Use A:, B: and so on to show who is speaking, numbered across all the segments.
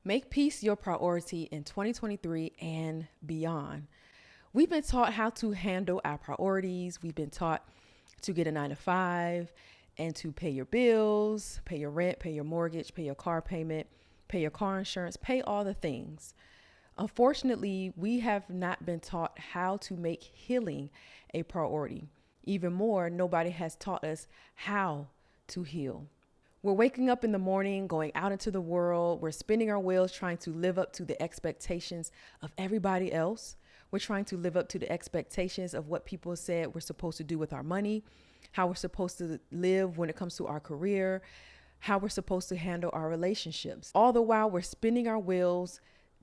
A: Make peace your priority in 2023 and beyond. We've been taught how to handle our priorities. We've been taught to get a 9 to 5 and to pay your bills, pay your rent, pay your mortgage, pay your car payment, pay your car insurance, pay all the things. Unfortunately, we have not been taught how to make healing a priority. Even more, nobody has taught us how to heal. We're waking up in the morning, going out into the world. We're spinning our wheels trying to live up to the expectations of everybody else. We're trying to live up to the expectations of what people said we're supposed to do with our money, how we're supposed to live when it comes to our career, how we're supposed to handle our relationships. All the while, we're spinning our wheels,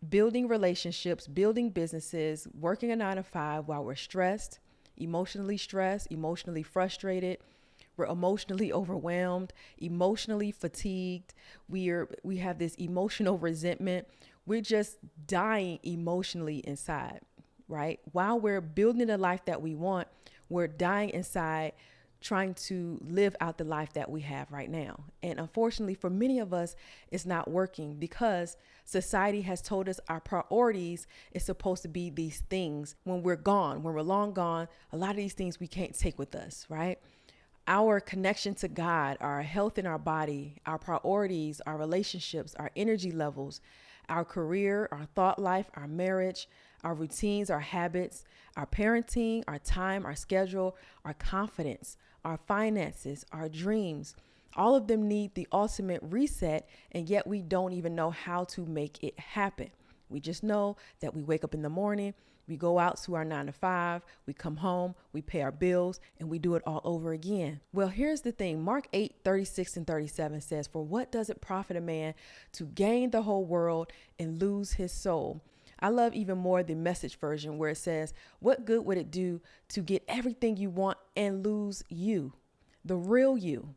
A: building relationships, building businesses, working a 9 to 5 while we're stressed, emotionally frustrated. We're emotionally overwhelmed, emotionally fatigued. We have this emotional resentment. We're just dying emotionally inside, right? While we're building the life that we want, we're dying inside trying to live out the life that we have right now. And unfortunately, for many of us, it's not working because society has told us our priorities is supposed to be these things when we're gone, when we're long gone. A lot of these things we can't take with us, right? Our connection to God, our health in our body, our priorities, our relationships, our energy levels, our career, our thought life, our marriage, our routines, our habits, our parenting, our time, our schedule, our confidence, our finances, our dreams. All of them need the ultimate reset, and yet we don't even know how to make it happen. We just know that we wake up in the morning, we go out to our 9 to 5, we come home, we pay our bills, and we do it all over again. Well, here's the thing. Mark 8:36 and 37 says, "For what does it profit a man to gain the whole world and lose his soul?" I love even more the Message version where it says, "What good would it do to get everything you want and lose you, the real you?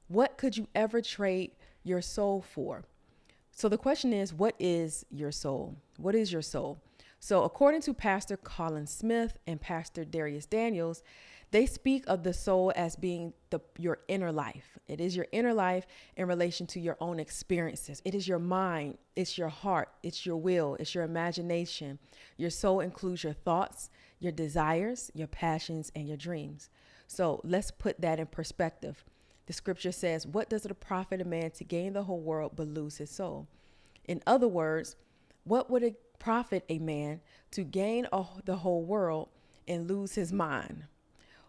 A: What could you ever trade your soul for?" So the question is, what is your soul? What is your soul? So according to Pastor Colin Smith and Pastor Darius Daniels, they speak of the soul as being your inner life. It is your inner life in relation to your own experiences. It is your mind, it's your heart, it's your will, it's your imagination. Your soul includes your thoughts, your desires, your passions, and your dreams. So let's put that in perspective. The scripture says, "What does it profit a man to gain the whole world but lose his soul?" In other words, what would it profit a man to gain the whole world and lose his mind?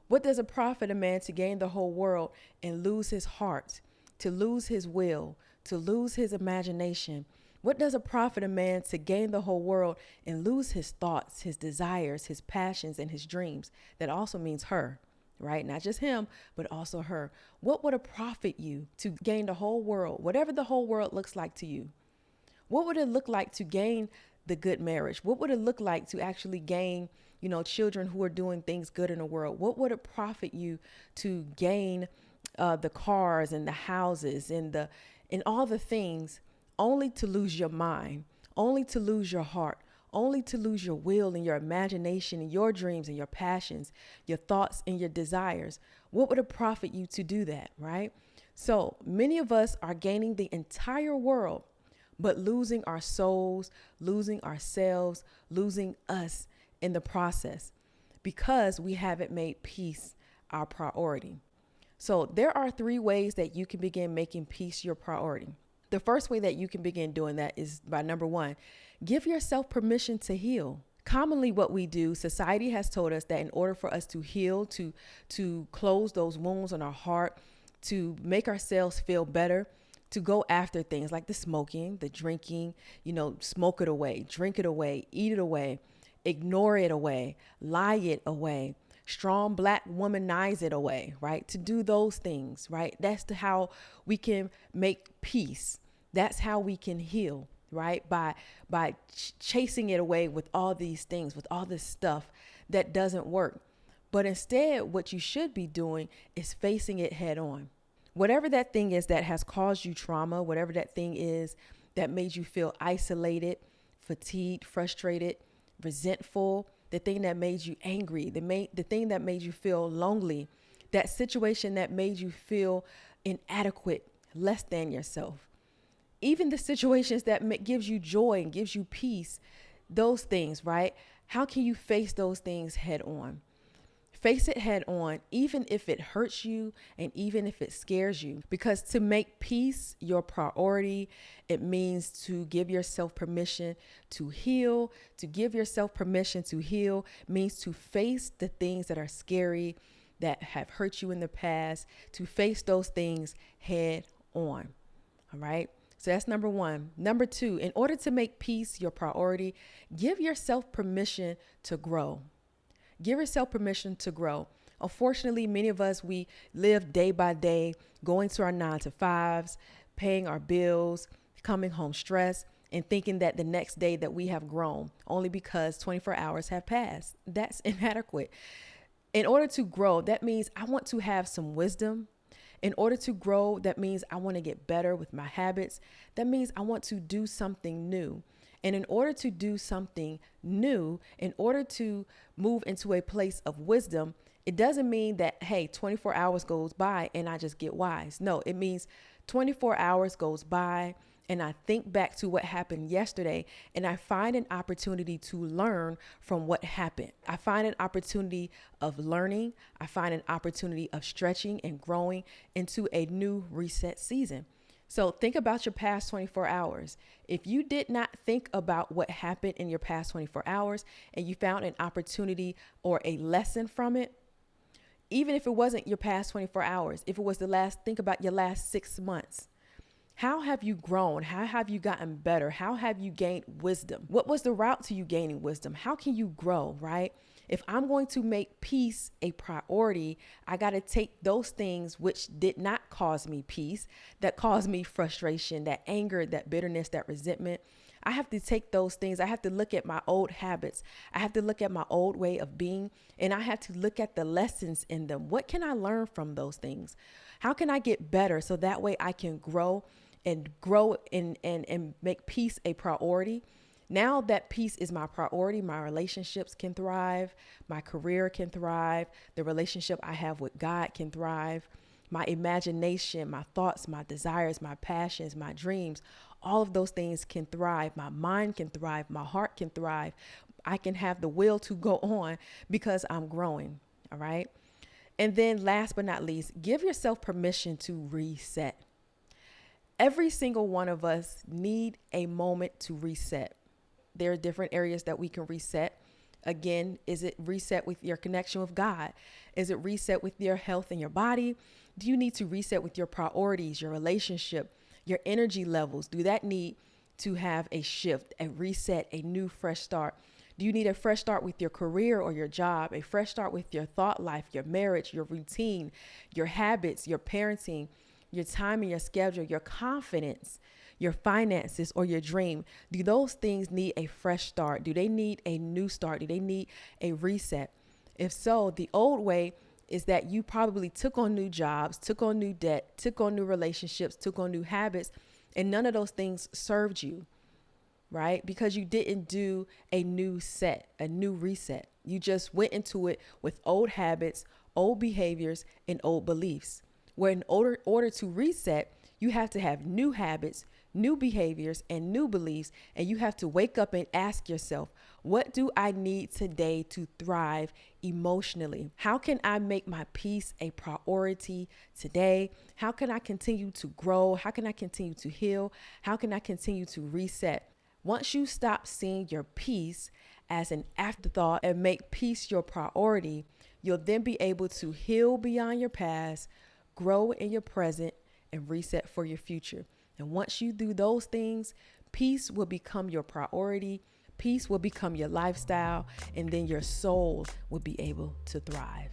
A: What does it profit a man to gain the whole world and lose his heart, to lose his will, to lose his imagination? What does it profit a man to gain the whole world and lose his thoughts, his desires, his passions, and his dreams? That also means her, right? Not just him, but also her. What would it profit you to gain the whole world, whatever the whole world looks like to you? What would it look like to gain the good marriage? What would it look like to actually gain, children who are doing things good in the world? What would it profit you to gain the cars and the houses and all the things, only to lose your mind, only to lose your heart, only to lose your will and your imagination and your dreams and your passions, your thoughts and your desires? What would it profit you to do that, right? So many of us are gaining the entire world, but losing our souls, losing ourselves, losing us in the process because we haven't made peace our priority. So there are 3 ways that you can begin making peace your priority. The first way that you can begin doing that is by number 1, give yourself permission to heal. Commonly what we do, society has told us that in order for us to heal, to close those wounds on our heart, to make ourselves feel better, to go after things like the smoking, the drinking, smoke it away, drink it away, eat it away, ignore it away, lie it away, strong black womanize it away, right? To do those things, right? That's how we can make peace. That's how we can heal, right? By chasing it away with all these things, with all this stuff that doesn't work. But instead, what you should be doing is facing it head on. Whatever that thing is that has caused you trauma, whatever that thing is that made you feel isolated, fatigued, frustrated, resentful, the thing that made you angry, the thing that made you feel lonely, that situation that made you feel inadequate, less than yourself. even the situations that gives you joy and gives you peace, those things, right? How can you face those things head on? Face it head on, even if it hurts you and even if it scares you. Because to make peace your priority, it means to give yourself permission to heal. To give yourself permission to heal means to face the things that are scary, that have hurt you in the past, to face those things head on. All right. So that's number one. Number two, in order to make peace your priority, give yourself permission to grow. Give yourself permission to grow. Unfortunately, many of us, we live day by day, going to our 9 to 5s, paying our bills, coming home stressed, and thinking that the next day that we have grown only because 24 hours have passed. That's inadequate. In order to grow, that means I want to have some wisdom. In order to grow, that means I want to get better with my habits. That means I want to do something new. And in order to do something new, in order to move into a place of wisdom, it doesn't mean that, hey, 24 hours goes by and I just get wise. No, it means 24 hours goes by and I think back to what happened yesterday and I find an opportunity to learn from what happened. I find an opportunity of learning. I find an opportunity of stretching and growing into a new reset season. So think about your past 24 hours. If you did not think about what happened in your past 24 hours and you found an opportunity or a lesson from it, even if it wasn't your past 24 hours, if it was think about your last 6 months. How have you grown? How have you gotten better? How have you gained wisdom? What was the route to you gaining wisdom? How can you grow, right? If I'm going to make peace a priority, I got to take those things which did not cause me peace, that caused me frustration, that anger, that bitterness, that resentment. I have to take those things. I have to look at my old habits. I have to look at my old way of being, and I have to look at the lessons in them. What can I learn from those things? How can I get better so that way I can grow and make peace a priority? Now that peace is my priority, my relationships can thrive, my career can thrive, the relationship I have with God can thrive, my imagination, my thoughts, my desires, my passions, my dreams, all of those things can thrive. My mind can thrive, my heart can thrive. I can have the will to go on because I'm growing, all right? And then last but not least, give yourself permission to reset. Every single one of us need a moment to reset. There are different areas that we can reset. Again, is it reset with your connection with God? Is it reset with your health and your body? Do you need to reset with your priorities, your relationship, your energy levels? Do that need to have a shift, a reset, a new fresh start? Do you need a fresh start with your career or your job, a fresh start with your thought life, your marriage, your routine, your habits, your parenting, your time and your schedule, your confidence, your finances, or your dream? Do those things need a fresh start? Do they need a new start? Do they need a reset? If so, the old way is that you probably took on new jobs, took on new debt, took on new relationships, took on new habits, and none of those things served you, right? Because you didn't do a new reset. You just went into it with old habits, old behaviors, and old beliefs. Where in order to reset, you have to have new habits, new behaviors, and new beliefs. And you have to wake up and ask yourself, what do I need today to thrive emotionally? How can I make my peace a priority today? How can I continue to grow? How can I continue to heal? How can I continue to reset? Once you stop seeing your peace as an afterthought and make peace your priority, you'll then be able to heal beyond your past, grow in your present, and reset for your future. And once you do those things, peace will become your priority, peace will become your lifestyle, and then your soul will be able to thrive.